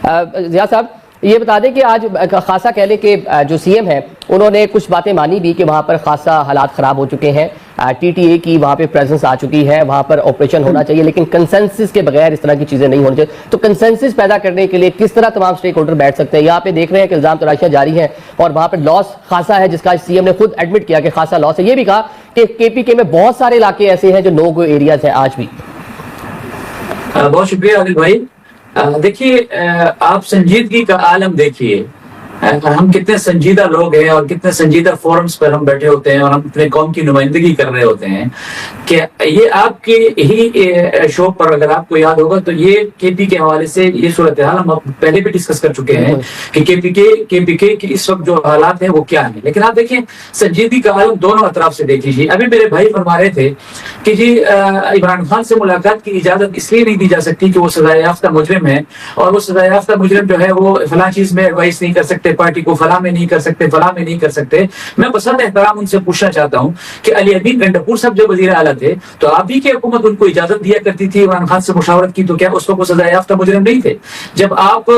ضیاء صاحب یہ بتا دیں کہ آج خاصا کہہ لیں کہ جو سی ایم ہیں انہوں نے کچھ باتیں مانی بھی کہ وہاں پر خاصا حالات خراب ہو چکے ہیں, ٹی ٹی اے کی وہاں پہ پریزنس آ چکی ہے, وہاں پر آپریشن ہونا چاہیے, لیکن کنسنسس کے بغیر اس طرح کی چیزیں نہیں ہونی چاہیے. تو کنسنسس پیدا کرنے کے لیے کس طرح تمام اسٹیک ہولڈر بیٹھ سکتے ہیں؟ یہاں پہ دیکھ رہے ہیں کہ الزام تراشیاں جاری ہیں اور وہاں پہ لاس خاصا ہے, جس کا سی ایم نے خود ایڈمٹ کیا کہ خاصا لاس ہے. یہ بھی کہا کہ کے پی کے میں بہت سارے علاقے ایسے ہیں جو نو گو ایریاز ہیں آج بھی. بہت شکریہ عادل بھائی. دیکھیے آپ سنجیدگی کا عالم دیکھیے, ہم کتنے سنجیدہ لوگ ہیں اور کتنے سنجیدہ فورمز پر ہم بیٹھے ہوتے ہیں اور ہم اپنے قوم کی نمائندگی کر رہے ہوتے ہیں کہ یہ آپ کے ہی شو پر اگر آپ کو یاد ہوگا تو یہ کے پی کے حوالے سے یہ صورتحال ہم پہلے بھی ڈسکس کر چکے ہیں کہ کے پی کے کی اس وقت جو حالات ہیں وہ کیا ہیں. لیکن آپ دیکھیں سنجیدگی کا عالم دونوں اطراف سے دیکھ لیجیے. ابھی میرے بھائی فرما رہے تھے کہ جی عمران خان سے ملاقات کی اجازت اس لیے نہیں دی جا سکتی کہ وہ سزا یافتہ مجرم ہے اور وہ سزا یافتہ مجرم جو ہے وہ فلاں چیز میں ایڈوائس نہیں کر سکتے, پارٹی کو فلاں میں نہیں کر سکتے, فلاں میں نہیں کر سکتے. میں بسط احترام ان سے پوچھنا چاہتا ہوں کہ علی امین گنڈپور صاحب جب وزیر اعلیٰ تھے تو آپ ہی کی حکومت ان کو اجازت دیا کرتی تھی عمران خان سے مشاورت کی, تو کیا اس کو سزا یافتہ مجرم نہیں تھے؟ جب آپ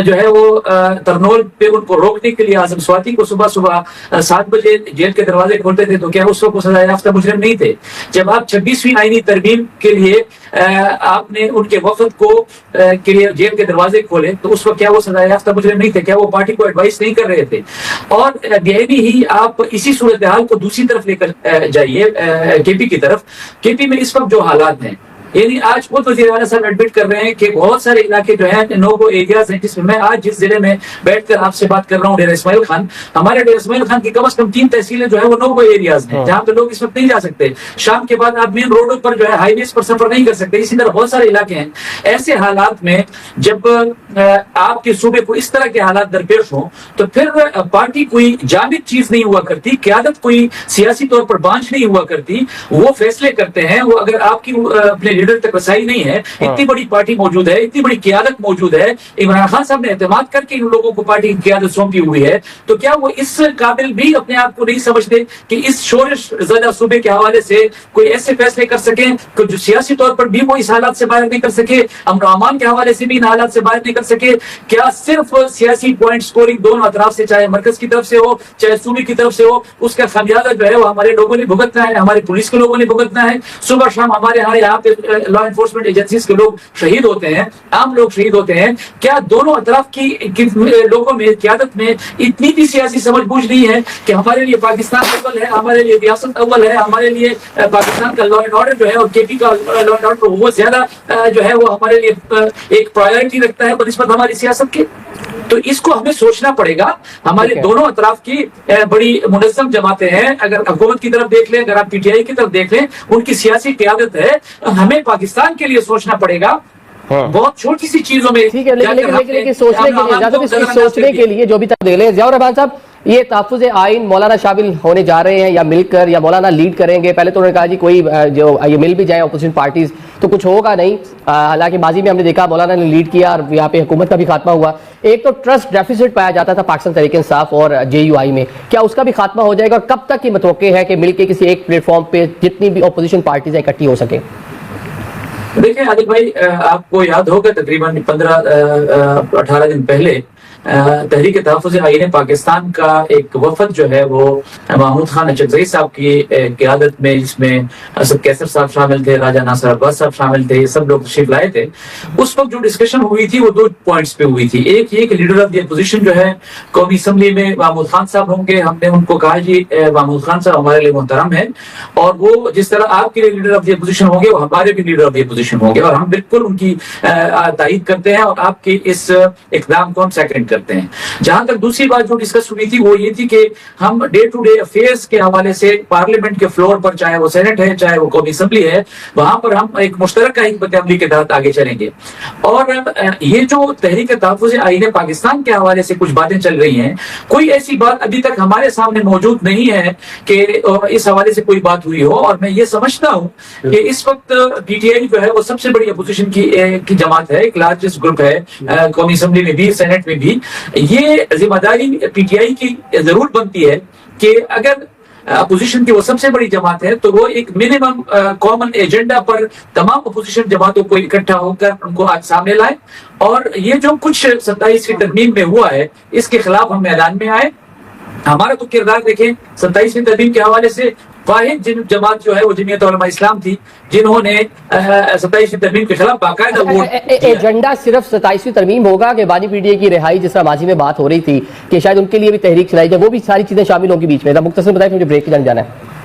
جو ہے وہ ترنول پہ ان کو روکنے کے لیے اعظم سواتی کو صبح 7 بجے جیل کے دروازے کھولتے تھے تو کیا اس کو سزا یافتہ مجرم نہیں تھے؟ جب آپ 26ویں آئینی ترمیم کے لیے آپ نے ان کے وفد کو کے لیے جیل کے دروازے کھولے تو اس وقت کیا وہ سزا یافتہ مجرم نہیں تھے؟ کیا وہ پارٹی کو ایڈوائس نہیں کر رہے تھے؟ اور بیائی ہی آپ اسی صورتحال کو دوسری طرف لے کر جائیے, کے پی کی طرف. کے پی میں اس وقت جو حالات ہیں, یعنی آج خود وزیر اعلیٰ صاحب ایڈمٹ کر رہے ہیں کہ بہت سارے علاقے جو ہیں نو گو ایریاز ہیں, جس میں آج جس ضلع میں بیٹھ کر آپ سے بات کر رہا ہوں ڈیرہ اسماعیل خان, ہمارے ڈیرہ اسماعیل خان کی کم از کم 3 تحصیلیں جو ہے وہ نو گو ایریاز ہیں جہاں پہ لوگ اس وقت نہیں جا سکتے. شام کے بعد آپ مین روڈوں پر جو ہے ہائی ویز پر سفر نہیں کر سکتے. اسی طرح بہت سارے علاقے ہیں. ایسے حالات میں جب آپ کے صوبے کو اس طرح کے حالات درپیش ہوں تو پھر پارٹی کوئی جامد چیز نہیں ہوا کرتی, قیادت کوئی سیاسی طور پر بانچ نہیں ہوا کرتی. وہ فیصلے کرتے ہیں, وہ اگر آپ کی اپنے لیڈر تک رسائی نہیں ہے, اتنی بڑی پارٹی موجود ہے, اتنی بڑی قیادت موجود ہے, عمران خان صاحب نے اعتماد کر کے ان لوگوں کو پارٹی کی قیادت سونپی ہوئی ہے, تو کیا وہ اس قابل بھی اپنے آپ کو نہیں سمجھتے کہ اس شورش زدہ صوبے کے حوالے سے کوئی ایسے فیصلے کر سکیں کہ جو سیاسی طور پر بھی وہ اس حالات سے باہر نہیں کر سکے, امن و امان کے حوالے سے بھی ان حالات سے باہر نہیں کر سکے؟ کیا صرف سیاسی پوائنٹ سکورنگ دونوں اطراف سے, چاہے مرکز کی طرف سے ہو چاہے صوبے کی طرف سے ہو, اس کا خمیازہ جو ہے وہ ہمارے لوگوں نے بھگتنا ہے, ہمارے پولیس کے لوگوں نے بھگتنا ہے. صبح شام ہمارے یہاں پہ لا انفورسمنٹ ایجنسیز کے لوگ شہید ہوتے ہیں, عام لوگ شہید ہوتے ہیں. کیا دونوں اطراف کی لوگوں میں, قیادت میں اتنی بھی سیاسی سمجھ بوجھ نہیں ہے کہ ہمارے لیے پاکستان اول ہے, ہمارے لیے ریاست اول ہے, ہمارے لیے پاکستان کا لا اینڈ آرڈر جو ہے اور کے پی کا لا اینڈ آرڈر وہ زیادہ جو ہے وہ ہمارے لیے ایک پرائیورٹی رکھتا ہے بنسبت ہماری سیاست کے؟ تو اس کو ہمیں سوچنا پڑے گا. ہمارے دونوں اطراف کی بڑی منظم جماعتیں ہیں, اگر حکومت کی طرف دیکھ لیں, اگر آپ پی ٹی آئی کی طرف دیکھ لیں, ان کی سیاسی قیادت ہے. ہمیں پاکستان کے لیے سوچنا پڑے گا بہت چھوٹی سی چیزوں میں. ٹھیک ہے, لیکن سوچنے کے لیے جو بھی تبدیل ہے. ضیاء الرحمان صاحب, یہ تحفظ آئین مولانا شامل ہونے جا رہے ہیں یا مل کر, یا مولانا لیڈ کریں گے؟ پہلے تو انہوں نے کہا جی کوئی جو یہ مل بھی جائے اپوزیشن پارٹیز تو کچھ ہوگا نہیں, حالانکہ ماضی میں ہم نے دیکھا مولانا نے لیڈ کیا اور یہاں پہ حکومت کا بھی خاتمہ ہوا. ایک تو ٹرسٹ ڈیفیسٹ پایا جاتا تھا پاکستان تحریک انصاف اور جے یو آئی میں, کیا اس کا بھی خاتمہ ہو جائے گا اور کب تک یہ متوقع ہے کہ مل کے کسی ایک پلیٹ فارم پہ جتنی بھی اپوزیشن پارٹیز اکٹھی ہو سکیں؟ دیکھیں عادل بھائی, آپ کو یاد ہوگا تقریباً 15-18 دن پہلے تحریک تحفظ آئین پاکستان کا ایک وفد جو ہے وہ محمود خان اچکزئی صاحب کی قیادت میں, جس میں اسد کیسر صاحب شامل تھے, راجہ ناصر عباس صاحب شامل تھے, سب لوگ تشریف لائے تھے. اس وقت جو ڈسکشن ہوئی تھی وہ 2 پوائنٹس پہ ہوئی تھی. ایک یہ کہ لیڈر آف دی اپوزیشن جو ہے قومی اسمبلی میں محمود خان صاحب ہوں گے. ہم نے ان کو کہا جی محمود خان صاحب ہمارے لیے محترم ہے اور وہ جس طرح آپ کے لیے لیڈر آف دی اپوزیشن ہوں گے وہ ہمارے بھی لیڈر آف دی اپوزیشن ہوں گے, اور ہم بالکل ان کی تائید کرتے ہیں اور آپ کے اس اقدام کو ہم سیکنڈ کرتے ہیں. جہاں تک دوسری بات جو ڈسکس ہوئی تھی وہ یہ تھی کہ ہم ڈے ٹو ڈے افیئرز کے حوالے سے پارلیمنٹ کے فلور پر, چاہے وہ سینٹ ہے چاہے وہ قومی اسمبلی ہے, وہاں پر ہم ایک مشترکہ حکمت عملی کے تحت آگے چلیں گے. اور یہ جو تحریک تحفظ آئین پاکستان کے حوالے سے کچھ باتیں چل رہی ہیں, کوئی ایسی بات ابھی تک ہمارے سامنے موجود نہیں ہے کہ اس حوالے سے کوئی بات ہوئی ہو. اور میں یہ سمجھتا ہوں کہ اس وقت پی ٹی آئی جو ہے وہ سب سے بڑی اپوزیشن کی جماعت ہے, ایک لارجسٹ گروپ ہے قومی اسمبلی میں بھی, سینٹ میں بھی. یہ ذمہ داری پی ٹی آئی کی ضرور بنتی ہے کہ اگر اپوزیشن کی وہ سب سے بڑی جماعت ہے تو وہ ایک منیمم کامن ایجنڈا پر تمام اپوزیشن جماعتوں کو اکٹھا ہو کر ان کو آج سامنے لائے. اور یہ جو کچھ 27ویں ترمیم میں ہوا ہے اس کے خلاف ہم میدان میں آئے. ہمارا تو کردار دیکھیں 27ویں ترمیم کے حوالے سے واحد جماعت جو ہے وہ جمعیت علماء اسلام تھی جنہوں نے 27ویں ترمیم کے خلاف باقاعدہ ووٹ دیا. ایجنڈا صرف 27ویں ترمیم ہوگا کہ بانی پی ٹی اے کی رہائی جس طرح ماضی میں بات ہو رہی تھی کہ شاید ان کے لیے بھی تحریک چلائی جائے وہ بھی ساری چیزیں شامل ہوں گی بیچ میں؟ مختصر بتائیں مجھے بریک کی جان جانا ہے.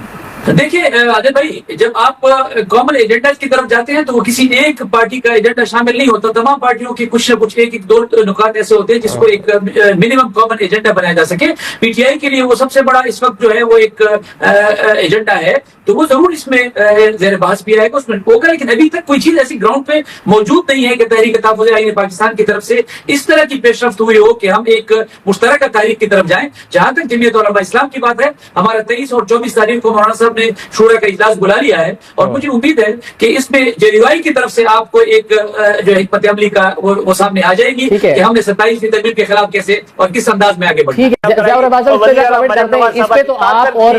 دیکھیے عادل بھائی جب آپ کامن ایجنڈاز کی طرف جاتے ہیں تو وہ کسی ایک پارٹی کا ایجنڈا شامل نہیں ہوتا. تمام پارٹیوں کی کچھ نہ کچھ ایک دو نکات ایسے ہوتے ہیں جس کو ایک منیمم کامن ایجنڈا بنایا جا سکے. پی ٹی آئی کے لیے وہ سب سے بڑا اس وقت جو ہے وہ ایک ایجنڈا ہے تو وہ ضرور اس میں زیر بحث بھی آئے گا اس میں ہوگا. لیکن ابھی تک کوئی چیز ایسی گراؤنڈ پہ موجود نہیں ہے کہ تحریک تحفظ آئین پاکستان کی طرف سے اس طرح کی پیش رفت ہوئی ہو کہ ہم ایک مشترکہ تحریک کی طرف جائیں. جہاں تک جمعیت علماء اسلام کی بات ہے ہمارا 23 اور 24 تاریخ کو مولانا صاحب نے شورا کا اجلاس بلا لیا ہے اور مجھے امید ہے کہ اس میں جیریوائی کی طرف سے آپ کو ایک جو حکمت عملی کا وہ سامنے آ جائے گی کہ ہم نے 27ویں ترمیم کے خلاف کیسے اور کس انداز میں آگے بڑھنا ہے. اس پہ تو آپ اور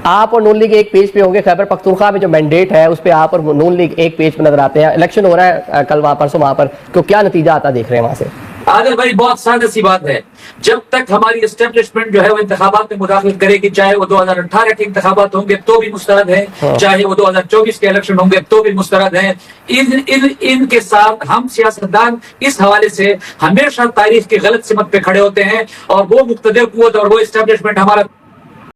آپ اور نون لیگ ایک پیج پہ ہوں گے. خیبر پختونخوا میں جو مینڈیٹ ہے اس پہ آپ اور نون لیگ ایک پیج پہ نظر آتے ہیں. الیکشن ہو رہا ہے کل وہاں پرسوں وہاں پر تو کیا نتیجہ آتا دیکھ رہے ہیں وہاں سے؟ عادل بھائی بہت سادہ سی بات ہے. جب تک ہماری اسٹیبلشمنٹ جو ہے وہ انتخابات میں مداخلت کرے گی چاہے وہ 2018 کے انتخابات ہوں گے تو بھی مسترد ہیں چاہے وہ 2024 کے الیکشن ہوں گے تو بھی مسترد ہیں. ان کے ساتھ ہم سیاستدان اس حوالے سے ہمیشہ تاریخ کی غلط سمت پہ کھڑے ہوتے ہیں اور وہ مقتدر قوت اور وہ اسٹیبلشمنٹ ہمارا